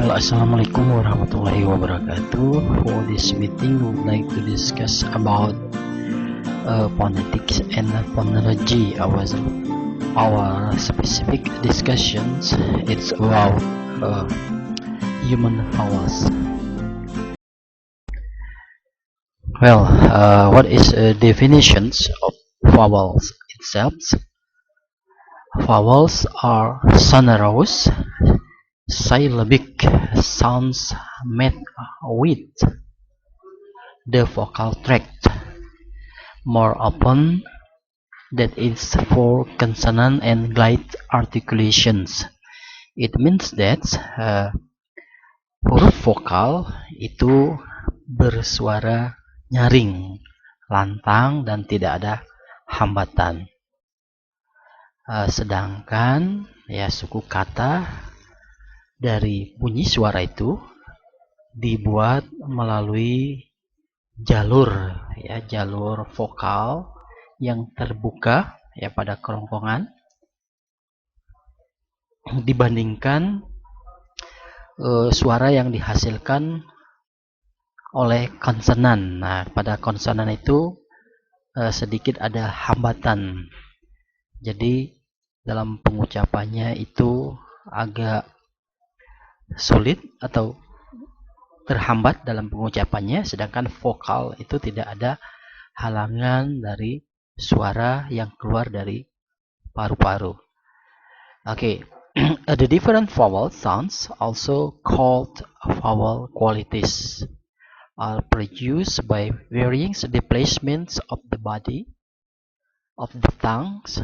Well, Assalamualaikum warahmatullahi wabarakatuh. For this meeting, we would like to discuss about phonetics and phonology. Our specific discussions, it's about human vowels. Well, what is definitions of vowels itself? Vowels are sonorous syllabic sounds made with the vocal tract. More often, that is for consonant and glide articulations. It means that huruf vokal itu bersuara nyaring, lantang, dan tidak ada hambatan. Sedangkan ya suku kata dari bunyi suara itu dibuat melalui jalur vokal yang terbuka ya pada kerongkongan dibandingkan suara yang dihasilkan oleh konsonan. Nah, pada konsonan itu sedikit ada hambatan. Jadi dalam pengucapannya itu agak sulit atau terhambat dalam pengucapannya, sedangkan vokal itu tidak ada halangan dari suara yang keluar dari paru-paru. Okay, the different vowel sounds, also called vowel qualities, are produced by varying the placements of the body of the tongues.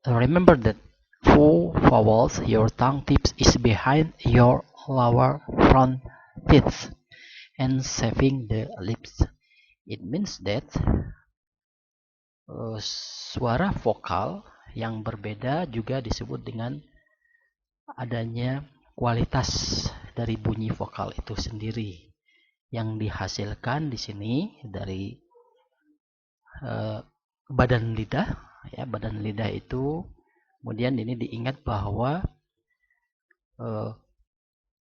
Remember that for vowels, your tongue tips is behind your lower front teeth and saving the lips. It means that suara vokal yang berbeda juga disebut dengan adanya kualitas dari bunyi vokal itu sendiri yang dihasilkan di sini dari badan lidah. Ya, badan lidah itu kemudian ini diingat bahwa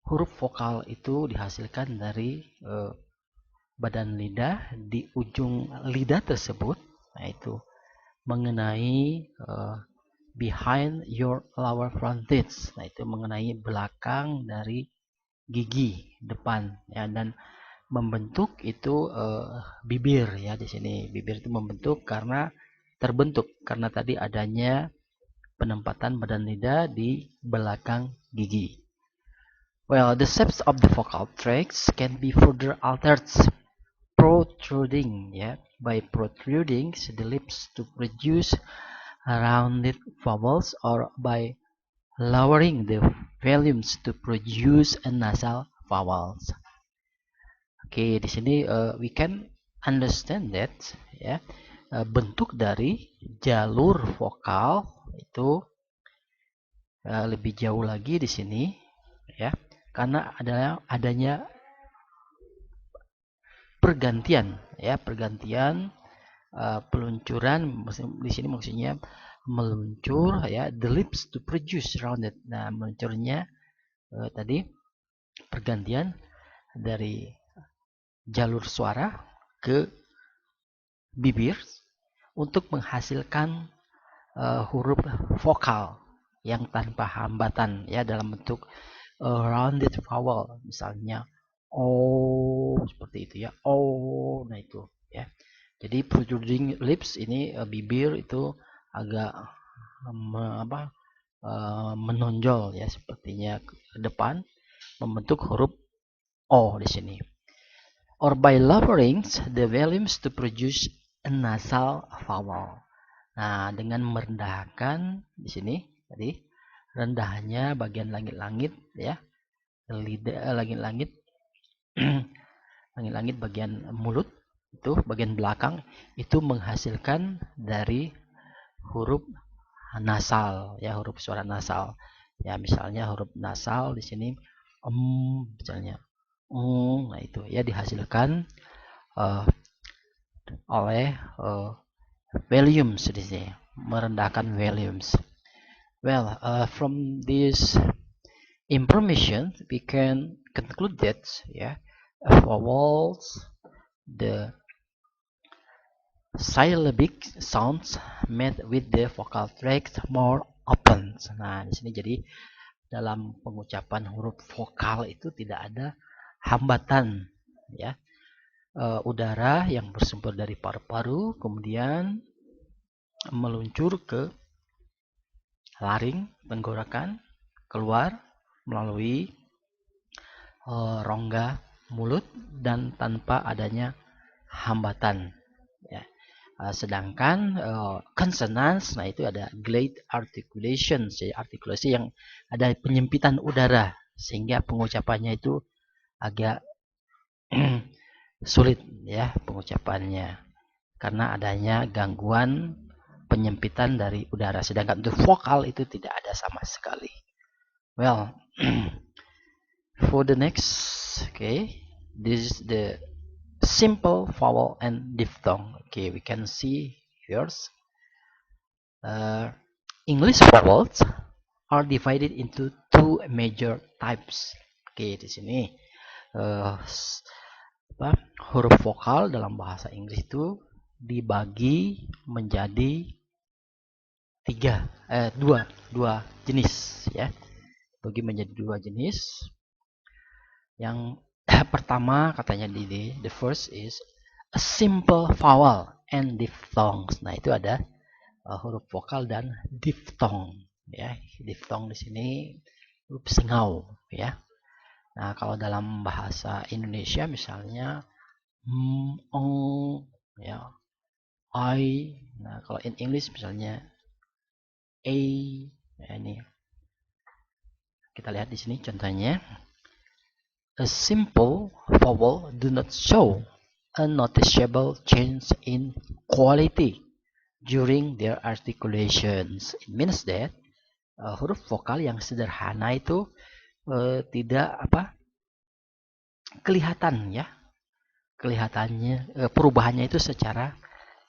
huruf vokal itu dihasilkan dari badan lidah. Di ujung lidah tersebut, nah itu mengenai behind your lower front teeth, nah itu mengenai belakang dari gigi depan ya, dan membentuk itu bibir ya. Di sini bibir itu membentuk terbentuk karena tadi adanya penempatan badan lidah di belakang gigi. Well, the shapes of the vocal tracts can be further altered protruding by protruding the lips to produce rounded vowels, or by lowering the volumes to produce a nasal vowels. Oke, di sini we can understand that bentuk dari jalur vokal itu lebih jauh lagi di sini ya, karena adanya pergantian peluncuran. Di sini maksudnya meluncur ya, the lips to produce rounded. Nah, meluncurnya tadi pergantian dari jalur suara ke bibir untuk menghasilkan huruf vokal yang tanpa hambatan ya, dalam bentuk rounded vowel, misalnya o seperti itu ya, o. Nah itu ya, jadi protruding lips ini bibir itu agak menonjol ya, sepertinya ke depan membentuk huruf o di sini. Or by lowering the volumes to produce a nasal vowel. Nah, dengan merendahkan di sini tadi, rendahnya bagian langit-langit ya, lidah, langit-langit langit-langit bagian mulut itu, bagian belakang itu menghasilkan dari huruf nasal ya, huruf suara nasal ya. Misalnya huruf nasal di sini misalnya nah itu ya, dihasilkan oleh volumes di sini, merendahkan volumes. Well, from this information, we can conclude that vowels, the syllabic sounds made with the vocal tracts more open. Nah, di sini jadi dalam pengucapan huruf vokal itu tidak ada hambatan, ya. Udara yang bersumber dari paru-paru kemudian meluncur ke laring tenggorokan, keluar melalui rongga mulut dan tanpa adanya hambatan, ya. Sedangkan consonants, nah itu ada glide articulation, artikulasi yang ada penyempitan udara sehingga pengucapannya itu agak sulit, ya, pengucapannya karena adanya gangguan penyempitan dari udara. Sedangkan untuk vokal itu tidak ada sama sekali. Well, for the next, this is the simple vowel and diphthong. Okay, we can see here. English vowels are divided into two major types. Oke, di sini huruf vokal dalam bahasa Inggris itu dibagi menjadi dua jenis, ya. Bagi menjadi dua jenis. Yang pertama katanya the first is a simple vowel and diphthongs. Nah, itu ada huruf vokal dan diphthong, ya. Diphthong di sini huruf singau, ya. Nah, kalau dalam bahasa Indonesia misalnya ya, I. Nah, kalau in English misalnya a, ya, ini kita lihat di sini contohnya. A simple vowel do not show a noticeable change in quality during their articulations. It means that huruf vokal yang sederhana itu tidak kelihatan, ya. Kelihatannya perubahannya itu secara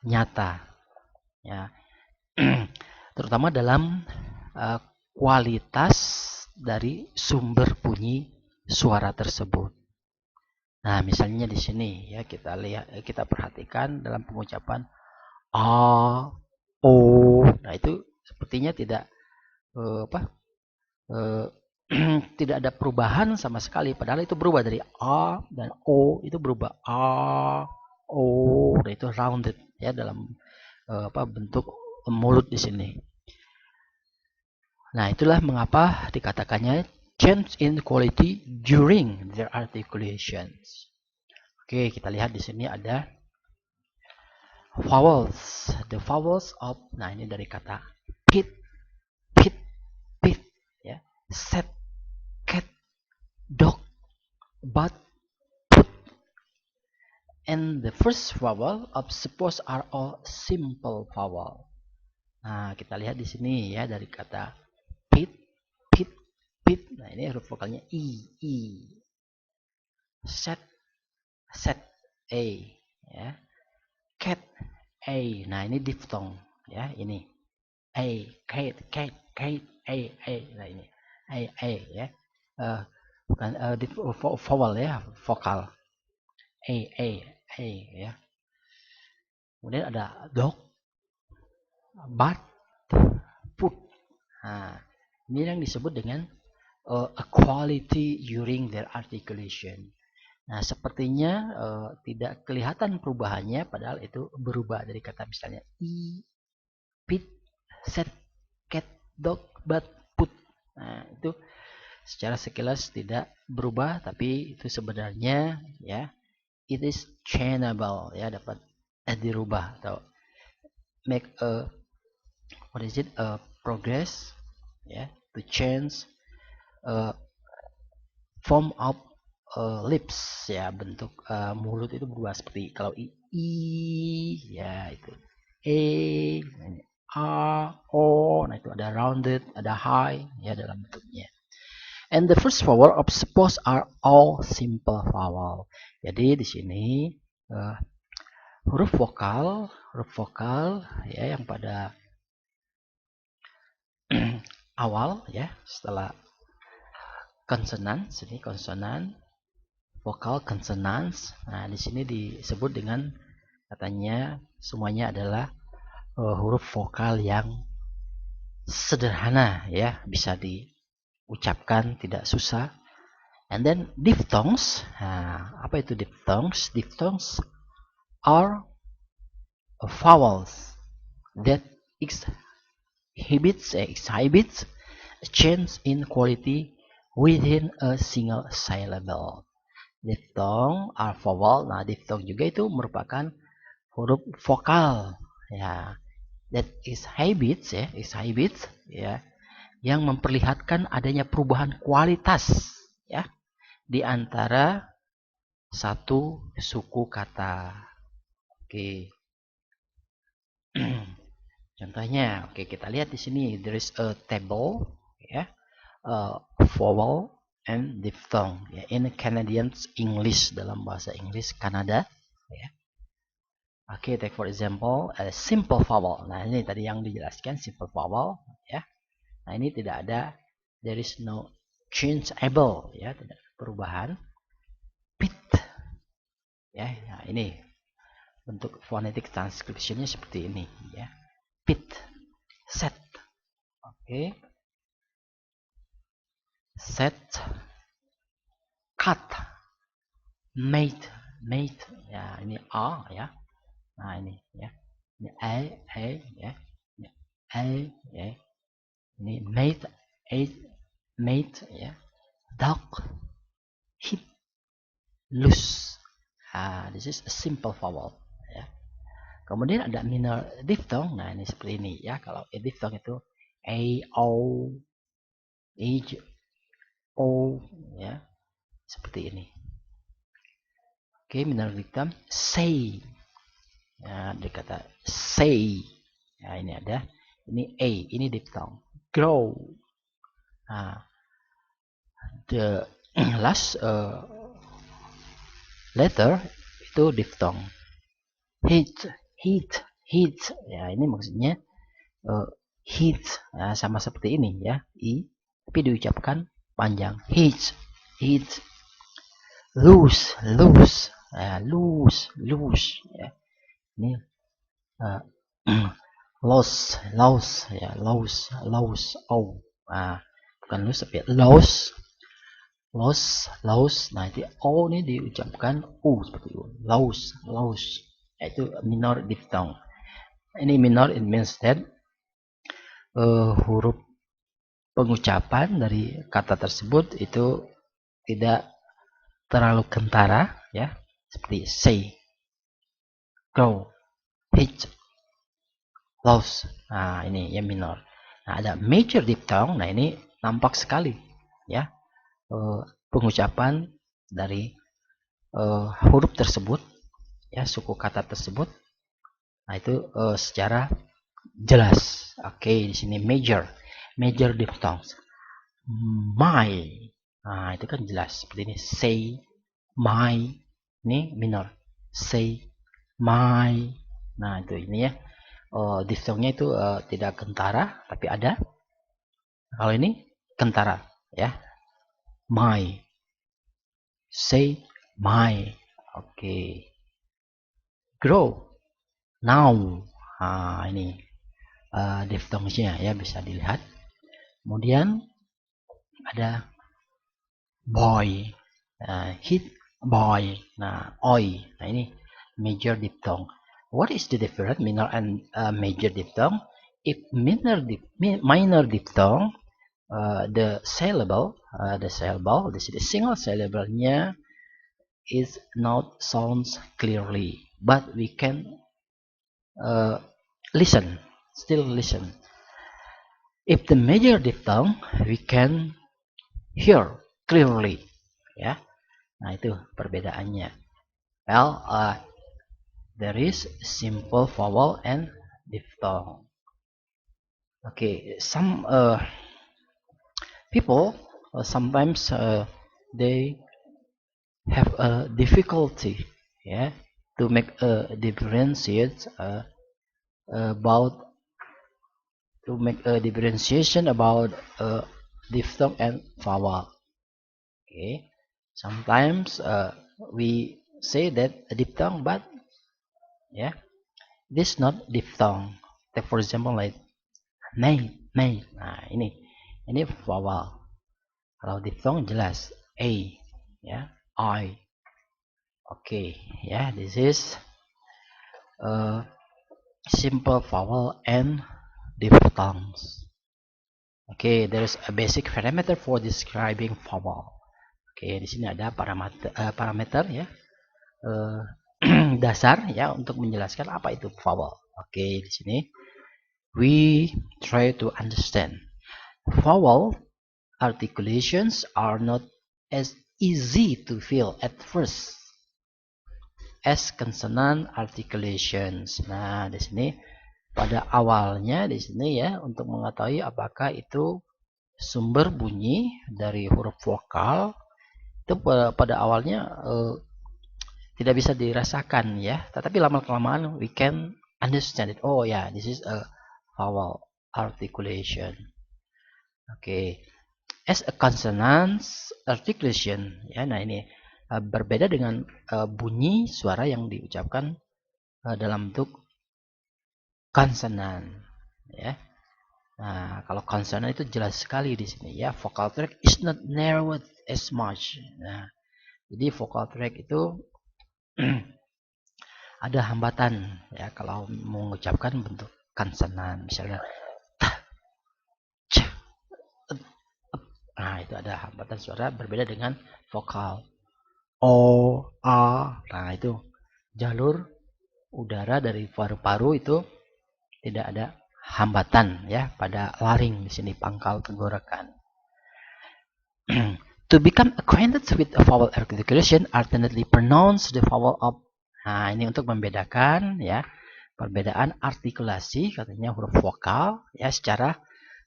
nyata, ya. Terutama dalam kualitas dari sumber bunyi suara tersebut. Nah, misalnya di sini, ya, kita perhatikan dalam pengucapan a, o. Nah, itu sepertinya tidak tidak ada perubahan sama sekali, padahal itu berubah dari a dan o, itu berubah a, o. Nah, itu rounded, ya, dalam bentuk mulut di sini. Nah, itulah mengapa dikatakannya change in quality during their articulations. Oke, kita lihat di sini ada vowels. The vowels of, nah ini dari kata pit, pit, pit, ya. Set, cat, dog, but, put. And the first vowel of suppose are all simple vowel. Nah, kita lihat di sini, ya, dari kata pit, pit, pit. Nah, ini huruf vokalnya i. Set, set, a, ya. Cat, a. Nah, ini diphthong, ya, ini a, cat, a. Nah, ini a, ya. Bukan vowel, ya, vokal a, ya. Kemudian ada dog, but, put. Nah, ini yang disebut dengan a quality during their articulation. Nah, sepertinya tidak kelihatan perubahannya, padahal itu berubah dari kata misalnya i, pit, set, cat, dog, but, put. Nah, itu secara sekilas tidak berubah, tapi itu sebenarnya, ya, it is changeable, ya, dapat dirubah atau make a progress, ya, to change form of lips, ya, bentuk mulut itu berubah seperti kalau i, ya, itu a, o. Nah, itu ada rounded, ada high, ya, dalam bentuknya. And the first vowel of suppose are all simple vowel. Jadi di sini huruf vokal, ya, yang pada awal, ya, setelah consonants, ini konsonan, vokal consonants. Nah, di sini disebut dengan katanya semuanya adalah huruf vokal yang sederhana ya, bisa diucapkan, tidak susah. And then diphthongs. Nah, apa itu diphthongs? Diphthongs are vowels that exhibits a change in quality within a single syllable. Diphthong are vowel. Nah, diphthong juga itu merupakan huruf vokal ya, that exhibits ya, yang memperlihatkan adanya perubahan kualitas ya di antara satu suku kata. Oke. Contohnya, oke, kita lihat di sini, there is a table ya, vowel and diphthong ya, in Canadian English, dalam bahasa Inggris Kanada ya. Oke, take for example a simple vowel. Nah, ini tadi yang dijelaskan simple vowel ya. Nah, ini tidak ada, there is no changeable ya, tidak ada perubahan. Pit ya. Nah, ini bentuk phonetic transcriptionnya seperti ini ya. Pit, set. Oke. Set, cut, made ya, ini a ya. Nah, ini ya, ini a ya, ini a ya, ini made ya, dog, hit, loose. This is a simple vowel ya. Kemudian ada minor diphthong. Nah, ini seperti ini ya. Kalau diphthong itu a, o, h, o ya, seperti ini. Oke, minor diphthong say. Ya, ada kata say. Ya, ini ada. Ini a, ini diphthong. Grow. Nah, the last letter itu diphthong. Heat. Ya, ini maksudnya heat. Nah, sama seperti ini ya, i, tapi diucapkan panjang. Heat. Loose ya, loose ya. Ini loss ya, loss oh. Nah, bukan loose tapi loss. Nah, itu o ini diucapkan u seperti itu. Loss yaitu minor diphthong. Ini minor, it means that huruf pengucapan dari kata tersebut itu tidak terlalu kentara ya, seperti say, grow, hit, loss. Nah, ini yang minor. Nah, ada major diphthong. Nah, ini nampak sekali ya, pengucapan dari huruf tersebut ya, suku kata tersebut. Nah, itu secara jelas. Oke, di sini major diphthongs. My. Nah, itu kan jelas seperti ini, say, my. Ini minor, say, my. Nah, itu ini ya, diphthongnya itu tidak kentara tapi ada. Kalau ini kentara ya, my, say, my. Oke. Grow, now. Nah, ini diphthongnya ya, bisa dilihat. Kemudian ada boy, hit, boy. Nah, oi. Nah, ini major diphthong. What is the difference minor and major diphthong? If minor diphthong, the syllable, the single syllable-nya is not sounds clearly, but we can still listen. If the major diphthong, we can hear clearly ya. Nah, itu perbedaannya. Well, there is simple vowel and diphthong. Okay, some people sometimes they have a difficulty yeah, to make a differentiate differentiation about diphthong and vowel. Okay. Sometimes we say that a diphthong, but yeah, this not diphthong. Take for example like nay, nay. Nah, ini vowel. Kalau diphthong jelas a, ya, I. Okay, yeah, this is a simple vowel and diphthongs. Okay, there's a basic parameter for describing vowel. Oke, di sini ada parameter ya, dasar ya untuk menjelaskan apa itu vowel. Oke, di sini we try to understand. Vowel articulations are not as easy to feel at first as consonant articulations. Nah, di sini pada awalnya di sini ya untuk mengetahui apakah itu sumber bunyi dari huruf vokal itu pada awalnya tidak bisa dirasakan ya, tetapi lama kelamaan we can understand it. Oh ya, yeah, this is a vowel articulation. Okay, as a consonant articulation ya, nah ini berbeda dengan bunyi suara yang diucapkan dalam bentuk konsonan ya. Nah, kalau konsonan itu jelas sekali di sini ya, vocal tract is not narrowed as much. Nah, jadi vocal tract itu ada hambatan ya kalau mengucapkan bentuk konsonan, misalnya nah itu ada hambatan suara berbeda dengan vokal o, a. Nah itu jalur udara dari paru-paru itu tidak ada hambatan ya pada laring di sini, pangkal tenggorokan. To become acquainted with a vowel articulation, alternately pronounce the vowel of. Nah ini untuk membedakan ya perbedaan artikulasi katanya huruf vokal ya secara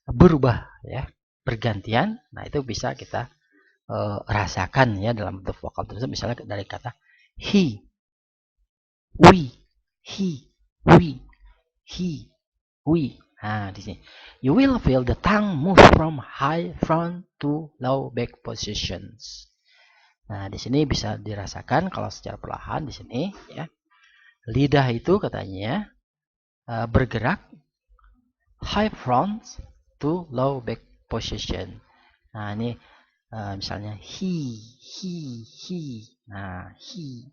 berubah ya bergantian. Nah itu bisa kita rasakan ya dalam bentuk vokal tersebut, misalnya dari kata he, we, he, we. Nah di sini you will feel the tongue move from high front to low back positions. Nah di sini bisa dirasakan kalau secara perlahan di sini ya lidah itu katanya bergerak high front to low back position. Nah ini misalnya he. Nah he,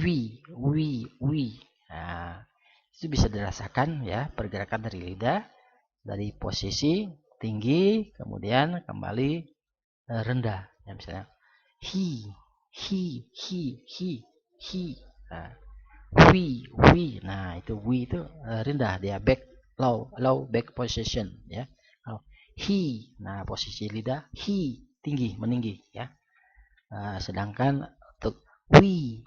we. Nah itu bisa dirasakan ya pergerakan dari lidah dari posisi tinggi kemudian kembali rendah. Ya, misalnya he. Nah, we. Nah itu we itu rendah, dia back low back position ya. Kalau he, nah posisi lidah he tinggi meninggi ya. Sedangkan untuk we,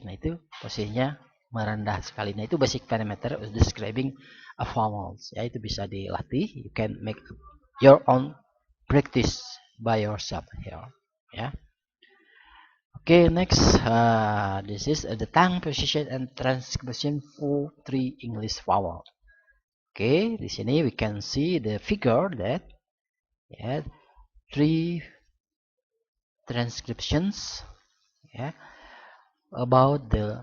nah itu posisinya merendah sekali. Nah itu basic parameter describing a vowels ya, itu bisa dilatih. You can make your own practice by yourself here ya. Okay, next this is the tongue position and transcription for 3 English vowel. Okay, di sini we can see the figure that yeah, 3 transcriptions yeah, about the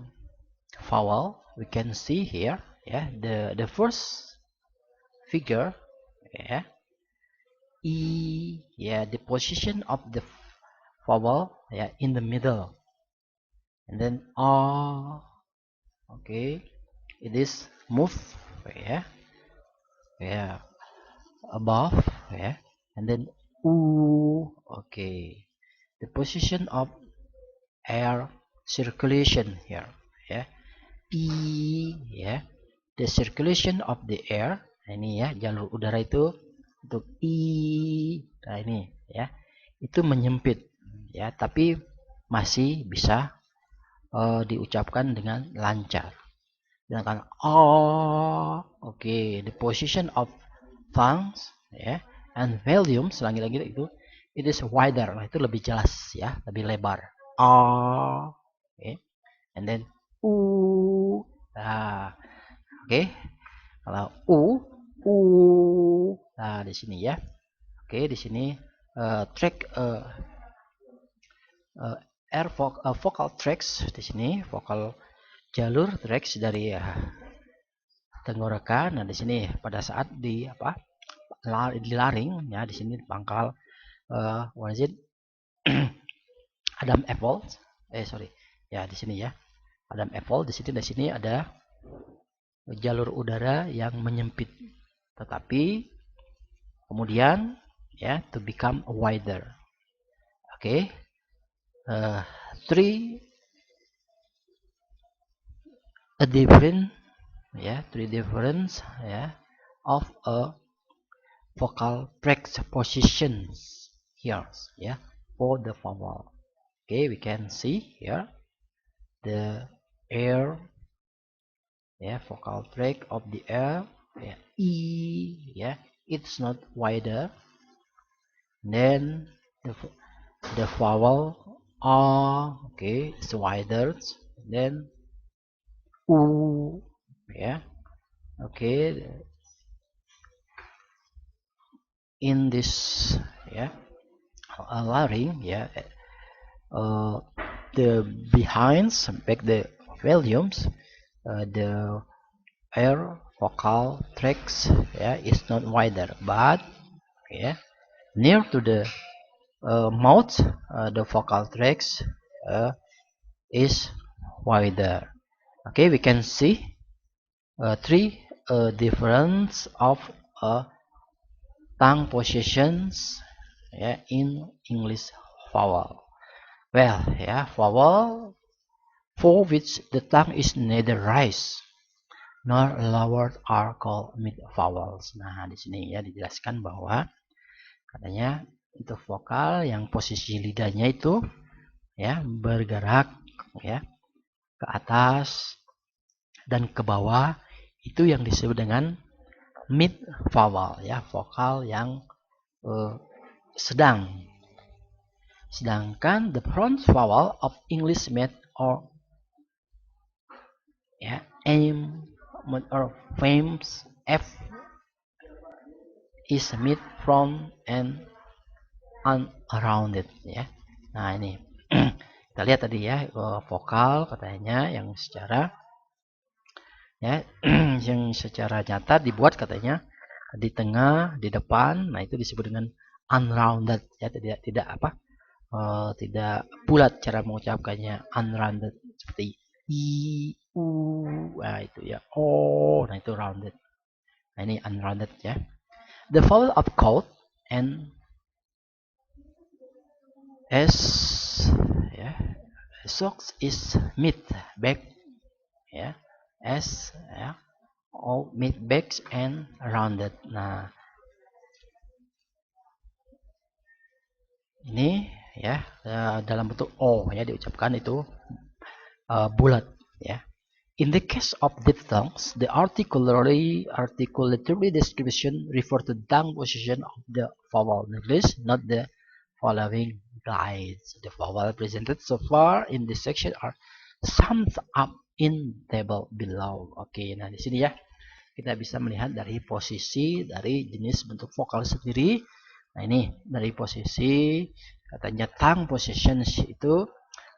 vowel. We can see here yeah, the first figure yeah, e, yeah, the position of the vowel yeah, in the middle, and then r. Okay, it is move yeah, above yeah, and then oo. Okay, the position of air circulation here ya, e ya, the circulation of the air. Nah, ini ya jalur udara itu untuk i. Nah ini ya itu menyempit ya, tapi masih bisa diucapkan dengan lancar. Sedangkan okay, the position of tongues ya and volumes lagi-lagi itu it is wider. Nah itu lebih jelas ya, lebih lebar. Okay. And then nah oke okay. Kalau nah di sini ya. Oke, di sini track uh, vocal tracts di sini, vokal jalur tracts dari tenggorokan. Nah, di sini pada saat di di laring ya, di sini pangkal what is it? Adam Apple. Sorry. Ya, di sini ya. Adam Apple di sini ada jalur udara yang menyempit. Tetapi kemudian ya to become wider. Oke. Three difference of a vocal tract positions here for the vowel. Okay, we can see here the air vocal tract of the air e it's not wider. Then the vowel r, okay, it's wider. Then u, okay, in this larynx the behinds back the volumes, the air vocal tracts is not wider, but near to the mouth the vocal tracts is wider. Okay, we can see three difference of tongue positions in English vowel. Well, vowel for which the tongue is neither raised nor lowered are called mid vowels. Nah, di sini ya dijelaskan bahwa katanya untuk vokal yang posisi lidahnya itu bergerak ke atas dan ke bawah, itu yang disebut dengan mid vowel vokal yang sedang. Sedangkan the front vowel of English mid or aim or fames f is mid, front, and unrounded Nah, ini kita lihat tadi vokal katanya yang secara yang secara nyata dibuat katanya di tengah, di depan. Nah, itu disebut dengan unrounded tidak bulat cara mengucapkannya, unrounded seperti i, u, nah itu o, nah itu rounded. Nah, ini unrounded The vowel of coat and s socks is mid back s all mid backs and rounded. Nah, ini dalam bentuk o diucapkan itu bulat In the case of diphthongs, the articulatory description refer to tongue position of the vowel, not the following guides. The vowel presented so far in this section are summed up in table below. Oke, nah di sini kita bisa melihat dari posisi dari jenis bentuk vokal sendiri. Nah, ini dari posisi katanya tongue positions itu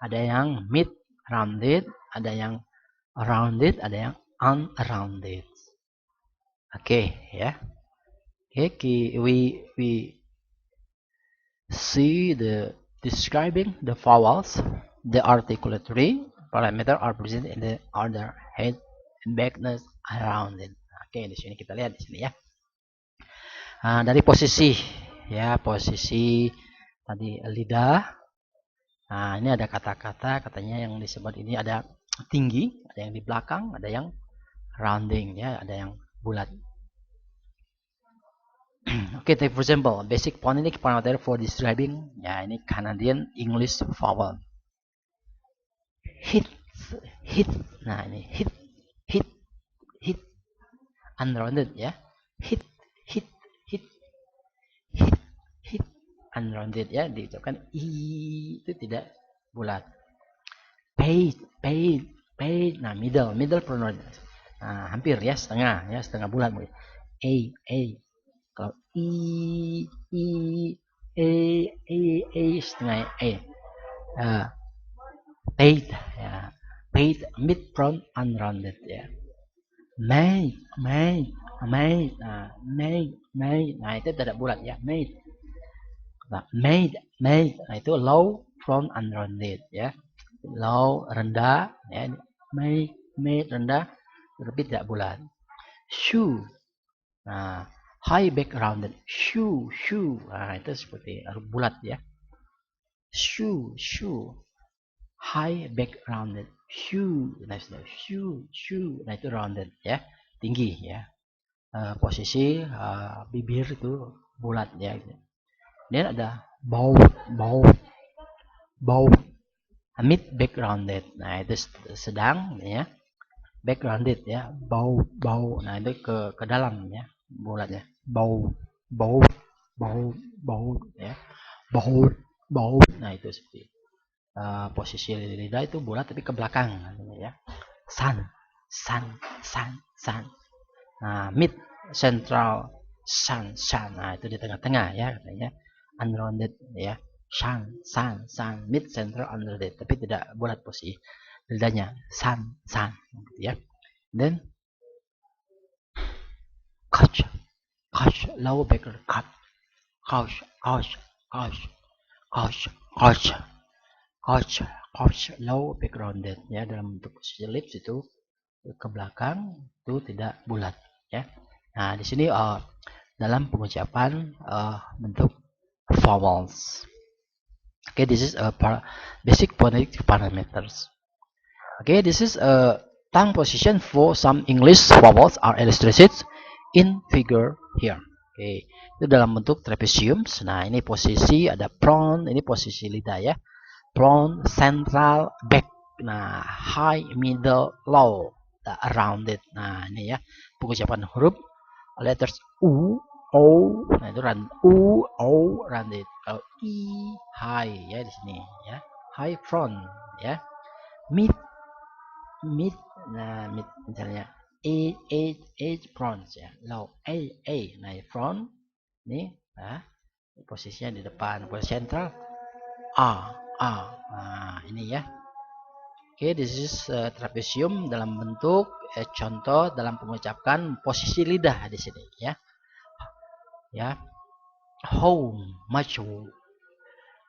ada yang mid rounded, ada yang rounded, ada yang unrounded. Oke, we see the describing the vowels. The articulatory parameter are present in the order head and backness rounded. Oke, di sini kita lihat di sini Nah, dari posisi posisi tadi lidah. Nah, ini ada kata-kata katanya yang disebut ini ada tinggi, ada yang di belakang, ada yang rounding ada yang bulat. Okay, take for example, basic phonetic parameter for describing ini Canadian English vowel. Hit. Nah, ini hit unrounded Hit unrounded diucapkan i itu tidak bulat. Paid. Nah, middle pronunciation. Nah, hampir setengah bulat mungkin. A. Kalau i setengah uh, paid ya, paid mid front unrounded ya. Made made nah itu tidak bulat ya, made. Nah, made nah itu low front unrounded ya, low rendah ya, made rendah tapi tidak bulat. Shoe, nah high back rounded, shoe nah itu seperti bulat ya, shoe high back rounded, shoe nah itu rounded ya, tinggi ya. Posisi bibir itu bulat ya. Kemudian ada bow bow bow mid back rounded, nah itu sedang ya, back rounded ya, bow nah itu ke dalam ya, bulatnya bow bow bow bow ya, bow bow nah itu seperti posisi lidah itu bulat tapi ke belakang ya. Sun sun nah mid central sun nah itu di tengah-tengah ya katanya, unrounded ya, sun mid central unrounded tapi tidak bulat posisi lidahnya, sun gitu ya. Then couch lower back cut, couch couch couch couch low backgrounded ya, dalam bentuk posisi lips itu ke belakang itu tidak bulat ya. Nah di sini dalam pengucapan bentuk vowels. Okay, this is a basic phonetic parameters. Okay, this is a tongue position for some English vowels are illustrated in figure here. Okay, itu dalam bentuk trapeziums. Nah ini posisi ada front, ini posisi lidah ya. Front, central, back. Nah, high, middle, low, rounded. Nah, ini ya pengucapan huruf letters U, O. Nah, itu U, O, rounded. Kalau I, high ya di sini ya. High front ya. Mid. Nah, mid misalnya A front ya. Low A. Nah, front nih, nah, posisinya di depan. Posisi central nah ini ya. Oke, this is trapezium dalam bentuk contoh dalam mengucapkan posisi lidah di sini ya. Ya. How much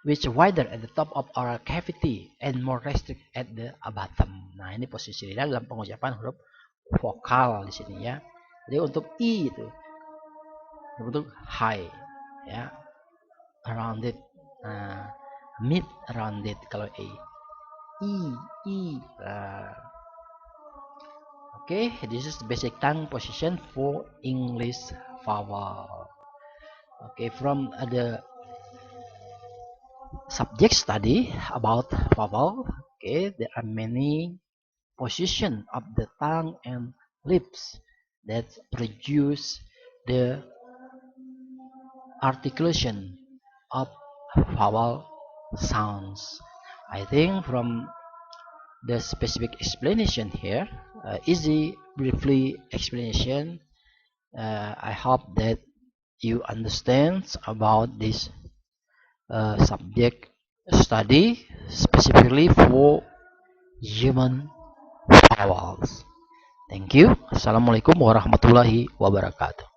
which wider at the top of oral cavity and more restrict at the bottom. Nah, ini posisi lidah dalam pengucapan huruf vokal di sini ya. Jadi untuk I itu bentuk high ya. Rounded. Nah, mid rounded kalau A. Okay, this is the basic tongue position for English vowel. Okay, from the subject study about vowel, okay, there are many position of the tongue and lips that produce the articulation of vowel sounds. I think from the specific explanation here, easy briefly explanation, I hope that you understand about this subject study specifically for human vowels. Thank you. Assalamualaikum warahmatullahi wabarakatuh.